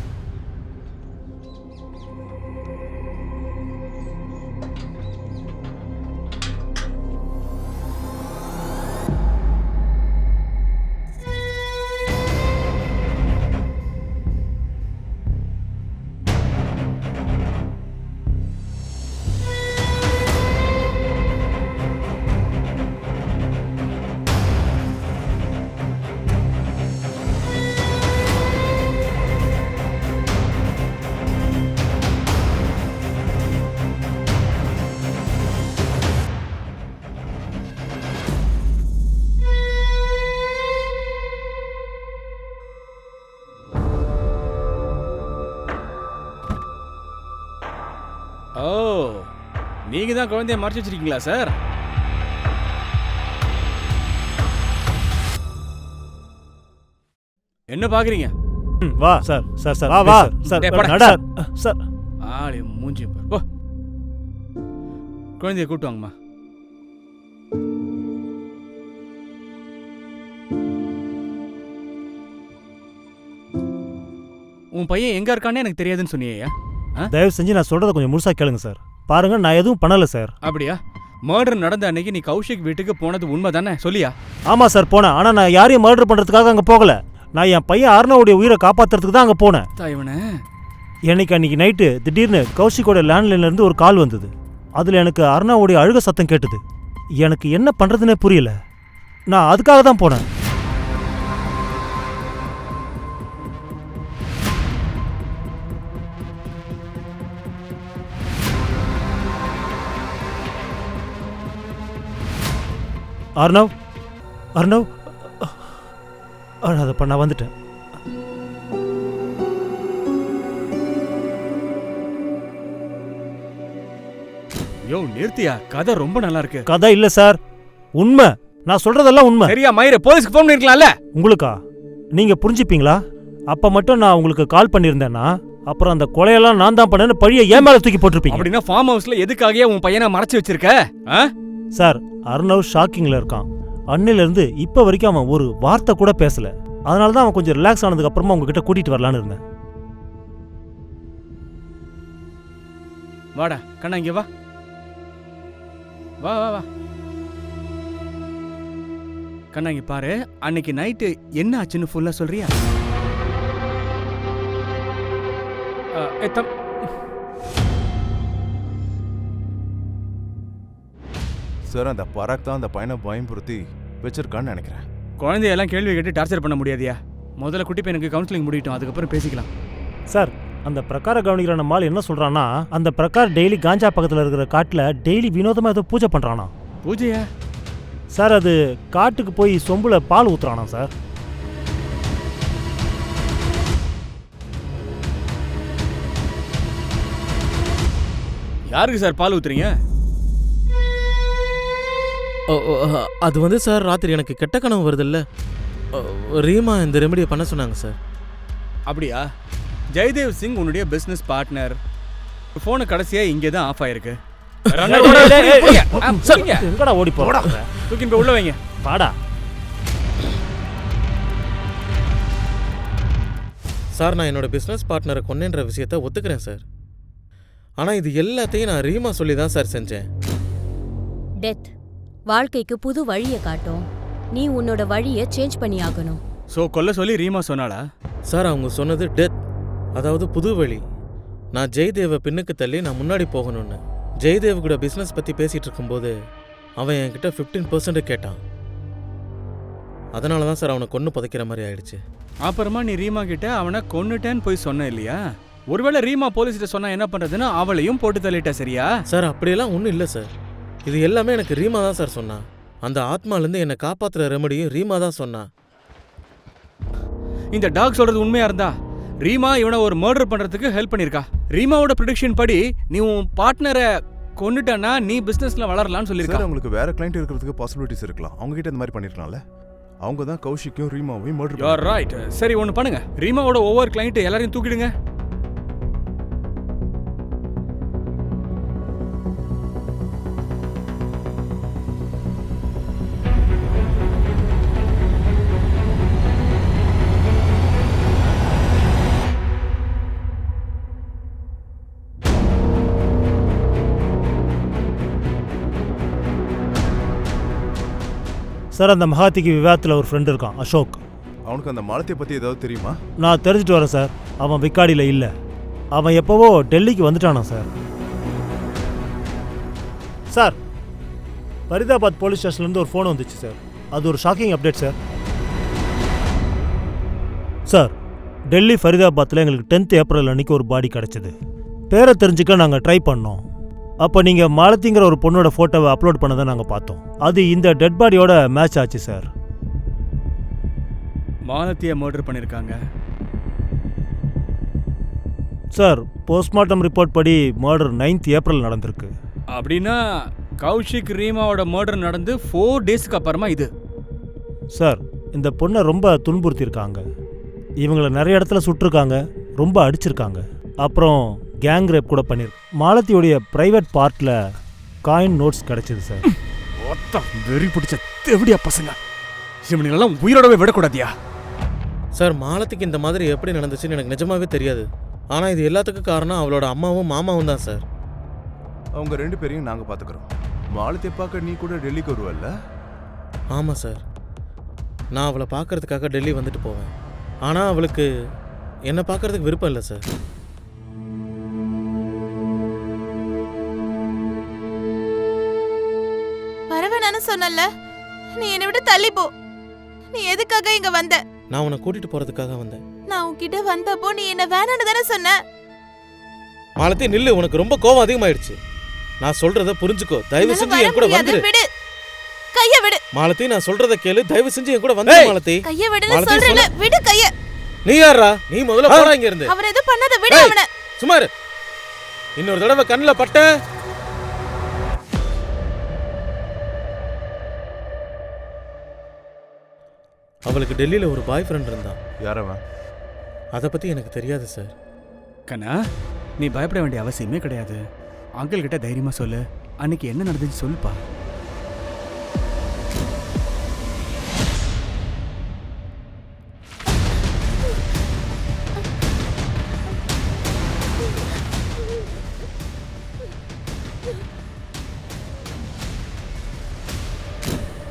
நீங்க தான் குழந்தைய மறைச்சு வச்சிருக்கீங்களா சார்? என்ன பாக்குறீங்க? வா சார் சார் சார் வா சார் டேய், போடா. நட சார். ஆளே மூஞ்சி பாரு. போ. குழந்தைய கூட்டு வாங்கம்மா. உன் பையன் எங்க இருக்கானே எனக்கு தெரியாதுன்னு சொன்னியா? தயவு செஞ்சு நான் சொல்றத கொஞ்சம் முழுசா கேளுங்க சார். பாருங்க, நான் எதுவும் பண்ணல சார். அப்படியா? மர்டர் நடந்த அன்னைக்கு நீ கௌஷிக் வீட்டுக்கு போனது உண்மை தானே? சொல்லியா? ஆமா சார் போனேன். ஆனா நான் யாரையும் மர்டர் பண்றதுக்காக அங்க போகல. நான் என் பையன் அருணாவுடைய உயிரை காப்பாத்துறதுக்கு தான் அங்க போனேன். தாய்வனே, எனக்கு அன்னைக்கு நைட்டு திடீர்னு கௌஷிக்கோட லேண்ட்லைன்ல இருந்து ஒரு கால் வந்தது. அதுல எனக்கு அருணாவுடைய அழுக சத்தம் கேட்டது. எனக்கு என்ன பண்றதுன்னே புரியல. நான் அதுக்காக தான் போனேன். அர்ணவ் அர்ணவ் அழாதப்பா, நான் வந்துட்டேன். யோ நிறுத்தியா, கதை ரொம்ப நல்லா இருக்கு. கதை இல்ல சார், உண்மை. நான் சொல்றதெல்லாம் உண்மை. சரியா மயிர போலீஸ்க்கு போன் பண்ணிருக்கலாம்ல? உங்களுக்கா? நீங்க புரிஞ்சுப்பீங்களா? அப்ப மட்டும் நான் உங்களுக்கு கால் பண்ணியிருந்தேன்னா அப்புறம் அந்த கொலையெல்லாம் நான் தான் பண்ணேன்னு பழிய ஏன் மேல தூக்கி போட்டிருப்பீங்க. அப்படின்னா ஃபார்ம் ஹவுஸ்ல எதுக்காகவே உன் பையனை மறைச்சு வச்சிருக்க? சார், அர்ணவ் ஷாக்கிங்ல இருக்கான். அன்னில இருந்து இப்ப வரைக்கும் அவன் ஒரு வார்த்தை கூட பேசல. அதனால தான் அவன் கொஞ்சம் ரிலாக்ஸ் ஆனதுக்கு அப்புறமா உங்ககிட்ட கூட்டிட்டு வரலான்னு இருந்தேன். வாடா கண்ணா, இங்க வா வா வா வா. கண்ணா இங்க பாரு, அன்னைக்கு நைட்டு என்ன ஆச்சுன்னு ஃபுல்லா சொல்றியா? சார், அந்த பராக் தான் அந்த பையனை பயம்படுத்தி வச்சிருக்கான்னு நினைக்கிறேன். குழந்தையெல்லாம் கேள்வி கேட்டு டார்ச்சர் பண்ண முடியாதியா? முதல்ல குட்டி பையனுக்கு கவுன்சிலிங் முடியட்டும், அதுக்கப்புறம் பேசிக்கலாம். சார், அந்த பிரகார கவனிக்கிற நம்மால் என்ன சொல்றான்னா, அந்த பிரகார் டெய்லி காஞ்சா பக்கத்தில் இருக்கிற காட்டில் டெய்லி வினோதமா ஏதோ பூஜை பண்றானா. பூஜையா? சார், அது காட்டுக்கு போய் சொம்புல பால் ஊத்துறானா சார். யாருக்கு சார் பால் ஊத்துறீங்க? அது வந்து சார், ராத்திரி எனக்கு கெட்ட கனவு வருதில்ல, ரீமா இந்த ரெமெடியை பண்ண சொன்னாங்க சார். அப்படியா? ஜெய்தேவ் சிங் உன்னுடைய பிசினஸ் பார்ட்னர். போனு கடைசியா இங்கே தான் ஆஃப் ஆயிருக்கு. எங்கடா ஓடி போடா, தூக்கின் போய் உள்ள வைங்க. பாடா சார். நான் என்னோட பிஸ்னஸ் பார்ட்னரை கொன்னேன்ற விஷயத்த ஒத்துக்கிறேன் சார். ஆனால் இது எல்லாத்தையும் நான் ரீமா சொல்லி தான் சார் செஞ்சேன். டெத் வாழ்க்கைக்கு புது வழியை காட்டும். நீ உன்னோட வழியை சேஞ்ச் பண்ணி ஆகணும். ஸோ கொல்ல சொல்லி ரீமா சொன்னாளா? சார், அவங்க சொன்னது டெத், அதாவது புது வழி. நான் ஜெய்தேவை பின்னுக்கு தள்ளி நான் முன்னாடி போகணும்னு. ஜெய்தேவ் கூட பிஸ்னஸ் பற்றி பேசிகிட்டு இருக்கும்போது அவன் என்கிட்ட 15% கேட்டான். அதனால தான் சார் அவனை கொன்று புதைக்கிற மாதிரி ஆயிடுச்சு. அப்புறமா நீ ரீமா கிட்ட அவனை கொன்னுட்டேன்னு போய் சொன்ன இல்லையா? ஒருவேளை ரீமா போலீஸ்கிட்ட சொன்னா என்ன பண்றதுன்னு அவளையும் போட்டு தள்ளிட்ட, சரியா? சார், அப்படியெல்லாம் ஒன்றும் இல்லை சார். இது எல்லாமே எனக்கு ரீமா தான் சார் சொன்னா. அந்த ஆத்மாலேருந்து என்னை காப்பாற்றுற ரெமடியும் ரீமா தான் சொன்னா. இந்த டாக் சொல்றது உண்மையா இருந்தா ரீமா இவனை ஒரு மர்டர் பண்றதுக்கு ஹெல்ப் பண்ணிருக்கா. ரீமாவோட ப்ரெடிக்ஷன் படி நீ உன் பார்ட்னரை கொன்னுட்டனா நீ பிசினஸ்ல வளரலாம்னு சொல்லிருக்கா. சார், உங்களுக்கு வேற கிளையண்ட் இருக்கிறதுக்கு பாசிபிலிட்டிஸ் இருக்கலாம். அவங்க கிட்ட இந்த மாதிரி பண்ணிருக்கலாம்ல. அவங்க தான் கௌஷிக்கும் ரீமாவையும் மர்டர் யூ ஆர் ரைட். சரி, ஒன்னு பண்ணுங்க, ரீமாவோட ஒவ்வொரு கிளையண்ட் எல்லாரையும் தூக்கிடுங்க. சார், அந்த மகாத்திக்கு விவாதத்தில் ஒரு ஃப்ரெண்ட் இருக்கான், அசோக். அவனுக்கு அந்த மாலத்தியை பத்தி ஏதாவது தெரியுமா? நான் தெரிஞ்சுட்டு வரேன் சார். அவன் விக்காடியில் இல்லை. அவன் எப்போவோ டெல்லிக்கு வந்துட்டானா சார். சார், ஃபரிதாபாத் போலீஸ் ஸ்டேஷன்லேருந்து ஒரு ஃபோன் வந்துச்சு சார். அது ஒரு shocking update sir. Sir, Delhi ஃபரிதாபாத்தில் எங்களுக்கு 10th ஏப்ரல் அன்னைக்கு ஒரு பாடி கிடச்சிது. பேரை தெரிஞ்சுக்க நாங்கள் ட்ரை பண்ணோம். அப்போ நீங்கள் மாலத்திங்கிற ஒரு பொண்ணோட ஃபோட்டோவை அப்லோட் பண்ணதை நாங்கள் பார்த்தோம். அது இந்த டெட் பாடியோட மேட்ச் ஆச்சு சார். மாலத்தியை மர்டர் பண்ணியிருக்காங்க சார், போஸ்ட்மார்ட்டம் ரிப்போர்ட் படி மர்டர் 9th ஏப்ரல் நடந்திருக்கு. அப்படின்னா கௌஷிக் ரீமாவோட மர்டர் நடந்து 4 டேஸ்க்கு அப்புறமா இது. சார் இந்த பொண்ணை ரொம்ப துன்புறுத்தியிருக்காங்க. இவங்கள நிறைய இடத்துல சுட்டிருக்காங்க, ரொம்ப அடிச்சிருக்காங்க. அப்புறம் கேங் ரேப் கூட பண்ணியிருக்கு. மாலத்தியோடைய ப்ரைவேட் பார்ட்டில் காயின் நோட்ஸ் கிடச்சிது சார். வெறி பிடிச்ச தேவடியா பசங்க, இவனுங்களெல்லாம் உயிரோடவே விடக்கூடாதியா? சார் மாலத்திக்கு இந்த மாதிரி எப்படி நடந்துச்சுன்னு எனக்கு நிஜமாவே தெரியாது. ஆனால் இது எல்லாத்துக்கும் காரணம் அவளோட அம்மாவும் மாமாவும் தான் சார். அவங்க 2 பேரையும் நாங்கள் பார்த்துக்குறோம். மாலத்தியை பார்க்க நீ கூட டெல்லிக்கு வருவல்ல? ஆமாம் சார், நான் அவளை பார்க்கறதுக்காக டெல்லி வந்துட்டு போவேன். ஆனால் அவளுக்கு என்னை பார்க்கறதுக்கு விருப்பம் இல்லை சார். வரவேணான்னு சொன்னல, நீ என்னை விட்டு தள்ளி போ. நீ எதுக்காக இங்க வந்த? நான் உன்னை கூட்டிட்டு போறதுக்காக வந்தேன். நான் உன்கிட்ட வந்தப்போ நீ என்ன வேணான்னு தானே சொன்ன. மாலத்தி நில்லு, உனக்கு ரொம்ப கோவம் அதிகமாயிடுச்சு. நான் சொல்றத புரிஞ்சுக்கோ, தயவு செஞ்சு என் கூட வந்துரு. விடு, கைய விடு. மாலத்தி நான் சொல்றத கேளு, தயவு செஞ்சு என் கூட வந்துரு. மாலத்தி கைய விடுன்னு சொல்றேல, விடு கைய. நீ யாரா? நீ முதல்ல போடா இங்க இருந்து. அவன் எது பண்ணாத, விடு அவனை. சும்மா இரு. இன்னொரு தடவை கண்ணுல பட்ட அவளுக்கு டெல்லியில ஒரு பாய் ஃப்ரெண்ட் இருந்தான். யாரவன்? அதை பத்தி எனக்கு தெரியாது சார். கண்ணா, நீ பயப்பட வேண்டிய அவசியமே கிடையாது. அங்கிள் கிட்ட தைரியமா சொல்லு. அன்னைக்கு என்ன நடந்துச்சு சொல்லுப்பா.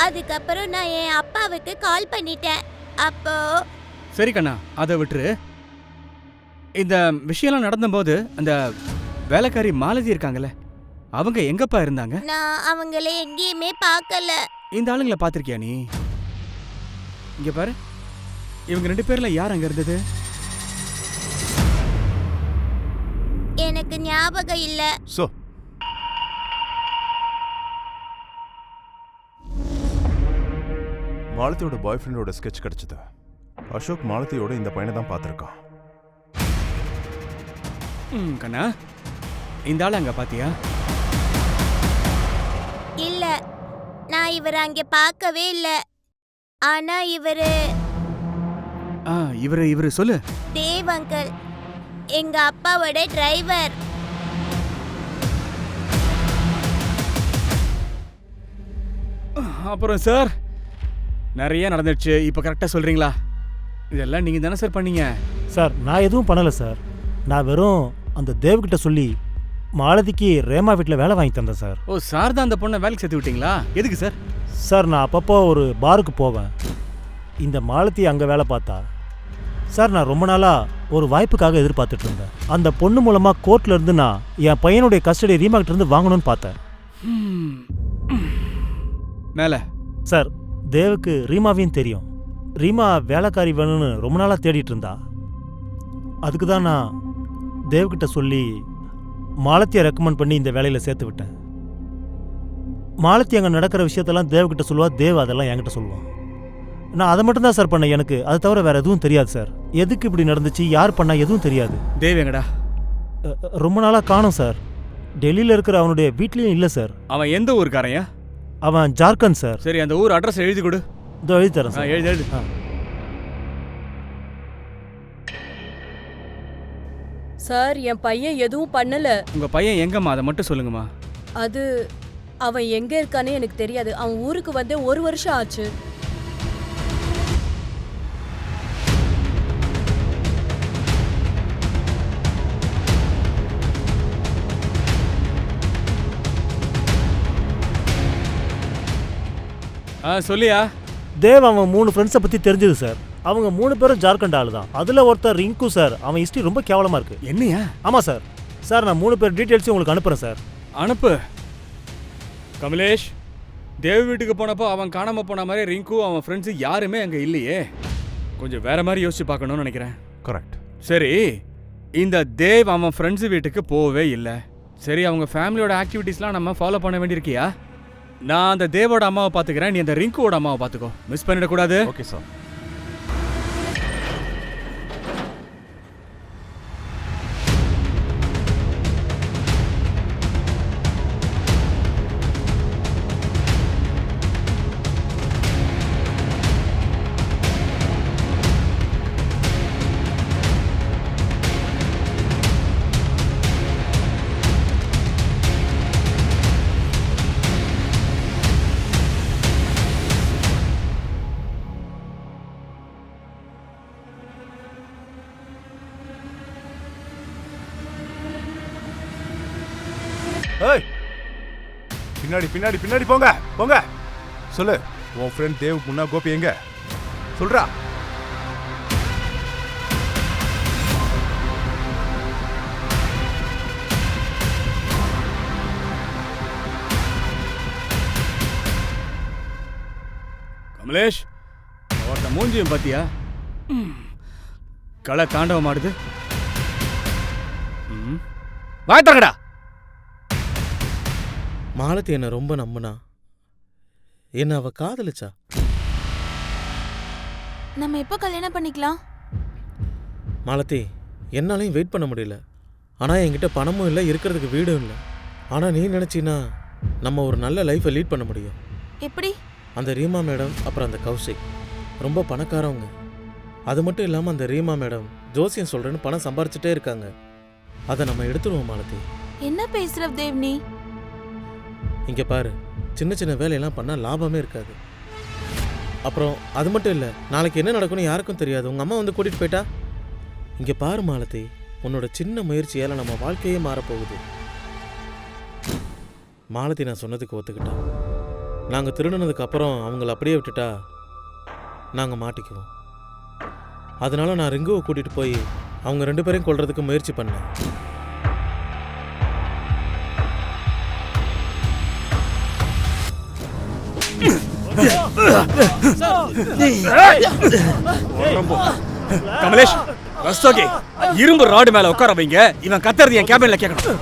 அதுக்கப்புறம் நான் என் அப்பாவுக்கு கால் பண்ணிட்டேன். அப்போ சரி கண்ணா, அதை விட்டுரு. இந்த விஷயம்லாம் நடந்தபோது அந்த வேலைக்காரி மாலதி இருக்காங்கல்ல, அவங்க எங்கப்பா இருந்தாங்க? நான் அவங்கள எங்கேயுமே பார்க்கல. இந்த ஆளுங்களை பார்த்திருக்கியா நீ? இங்க பாரு, இவங்க 2 பேர்ல யார் அங்க இருந்தது? எனக்கு ஞாபகம் இல்ல. சோ மாலத்தியோட பாய் ஃப்ரெண்டோட ஸ்கெட்ச் கிடைச்சது. அசோக் மாலத்தியோட இந்த பையனை தான் பார்த்துருக்கான். கண்ணா, இந்த ஆள் அங்க பாத்தியா? இல்ல, நான் இவரை அங்க பார்க்கவே இல்ல. ஆனா இவரு சொல்லு. தேவ் அங்கிள், எங்க அப்பாவோட டிரைவர். அப்புறம் சார், நிறைய நடந்துடுச்சு. இப்போ கரெக்டாக சொல்கிறீங்களா? இதெல்லாம் நீங்கள் தானே சார் பண்ணீங்க? சார் நான் எதுவும் பண்ணலை சார். நான் வெறும் அந்த தேவ்கிட்ட சொல்லி மாலதிக்கு ரேமா வீட்டில் வேலை வாங்கி தந்தேன் சார். ஓ, சார் தான் அந்த பொண்ணை வேலைக்கு சேர்த்து விட்டீங்களா? எதுக்கு சார்? சார் நான் அப்பப்போ ஒரு பாருக்கு போவேன். இந்த மாலதி அங்கே வேலை பார்த்தா சார். நான் ரொம்ப நாளாக ஒரு வாய்ப்புக்காக எதிர்பார்த்துட்டு இருந்தேன். அந்த பொண்ணு மூலமாக கோர்ட்டில் இருந்து நான் என் பையனுடைய கஸ்டடி ரீமாக்கிட்ட இருந்து வாங்கணும்னு பார்த்தேன். மேலே சார், தேவுக்கு ரீமாவையும் தெரியும். ரீமா வேலைக்காரி வேணும்னு ரொம்ப நாளாக தேடிட்டு இருந்தா. அதுக்கு தான் நான் தேவ்கிட்ட சொல்லி மாலத்தியை ரெக்கமெண்ட் பண்ணி இந்த வேலையில் சேர்த்து விட்டேன். மாலத்தி அங்கே நடக்கிற விஷயத்தெல்லாம் தேவ்கிட்ட சொல்லுவா, தேவ் அதெல்லாம் என்கிட்ட சொல்லுவான். நான் அதை மட்டும்தான் சார் பண்ணேன். எனக்கு அதை தவிர வேறு எதுவும் தெரியாது சார். எதுக்கு இப்படி நடந்துச்சு, யார் பண்ணா எதுவும் தெரியாது. தேவ் எங்கடா? ரொம்ப நாளாக காணோம் சார். டெல்லியில் இருக்கிற அவனுடைய வீட்லேயும் இல்லை சார். அவன் எந்த ஊருக்காரையா? அவன் ஜார்க்கண்ட் சார். சரி, அந்த ஊர் அட்ரஸ் எழுதி கொடு. இதோ எழுதி தரேன் சார். எழுதி. சார், என் பையன் எதுவும் பண்ணல. உங்க பையன் எங்கம்மா, அதை மட்டும் சொல்லுங்கம்மா. அது அவன் எங்க இருக்கானே எனக்கு தெரியாது. அவன் ஊருக்கு வந்து 1 வருஷம் ஆச்சு. சொல்லியா? தேவ் அவன் 3 ஃப்ரெண்ட்ஸை பற்றி தெரிஞ்சது சார். அவங்க 3 பேரும் ஜார்க்கண்ட் ஆளு தான். அதில் ஒருத்தர் ரிங்கு சார். அவன் ஹிஸ்ட்ரி ரொம்ப கேவலமாக இருக்கு. என்னையா? ஆமாம் சார். சார் நான் 3 பேர் டீட்டெயில்ஸையும் உங்களுக்கு அனுப்புகிறேன் சார். அனுப்பு. கமலேஷ், தேவ் வீட்டுக்கு போனப்போ அவன் காணாமல் போன மாதிரி ரிங்கு அவன் ஃப்ரெண்ட்ஸு யாருமே அங்கே இல்லையே. கொஞ்சம் வேற மாதிரி யோசிச்சு பார்க்கணும்னு நினைக்கிறேன். கரெக்ட். சரி, இந்த தேவ் அவன் ஃப்ரெண்ட்ஸு வீட்டுக்கு போகவே இல்லை. சரி, அவங்க ஃபேமிலியோட ஆக்டிவிட்டீஸ்லாம் நம்ம ஃபாலோ பண்ண வேண்டியிருக்கியா? நான் அந்த தேவோட அம்மாவை பார்த்துக்கிறேன், நீ அந்த ரிங்குவோட அம்மாவை பார்த்துக்கோ. மிஸ் பண்ணிடக்கூடாது. Okay sir. பின்னாடி பின்னாடி பின்னாடி போங்க போங்க. சொல்லு, உன் ஃப்ரெண்ட் தேவ் முன்னா கோபி எங்க? சொல்றா. கமலேஷ், ஒருத்த மூஞ்சியும் பாத்தியா? களை தாண்டவம் ஆடுது. வாய் தரங்கடா. மாலதி என்னை ரொம்ப நம்புனா. என்ன அவ காதலிச்சா. நம்ம எப்போ கல்யாணம் பண்ணிக்கலாம்? மாலதி, என்னாலையும் வெயிட் பண்ண முடியல. ஆனால் என்கிட்ட பணமும் இல்லை, இருக்கிறதுக்கு வீடும் இல்லை. ஆனால் நீ நினச்சின்னா நம்ம ஒரு நல்ல லைஃப்பை லீட் பண்ண முடியும். எப்படி? அந்த ரீமா மேடம் அப்புறம் அந்த கௌஷிக் ரொம்ப பணக்காரவங்க. அது மட்டும் இல்லாமல் அந்த ரீமா மேடம் ஜோசியம் சொல்கிறேன்னு பணம் சம்பாரிச்சுட்டே இருக்காங்க. அதை நம்ம எடுத்துருவோம் மாலதி. என்ன பேசுற தேவ் நீ? இங்கே பாரு, சின்ன சின்ன வேலையெல்லாம் பண்ணால் லாபமே இருக்காது. அப்புறம் அது மட்டும் இல்லை, நாளைக்கு என்ன நடக்கும்னு யாருக்கும் தெரியாது. உங்கள் அம்மா வந்து கூட்டிகிட்டு போயிட்டா? இங்கே பாரு மாலதி, உன்னோட சின்ன முயற்சியால் நம்ம வாழ்க்கையே மாறப்போகுது. மாலதி நான் சொன்னதுக்கு ஒத்துக்கிட்டா. நாங்கள் திருடினதுக்கு அப்புறம் அவங்கள அப்படியே விட்டுட்டா நாங்கள் மாட்டிக்குவோம். அதனால நான் ரிங்குவை கூட்டிகிட்டு போய் அவங்க 2 பேரையும் கொல்றதுக்கு முயற்சி பண்ணேன். கமலேஷ், ரஸ்தோகி, இரும்பு ராடு மேல உட்கார வைங்க. இவன் கத்துறது என் கேபின்ல கேட்கணும்.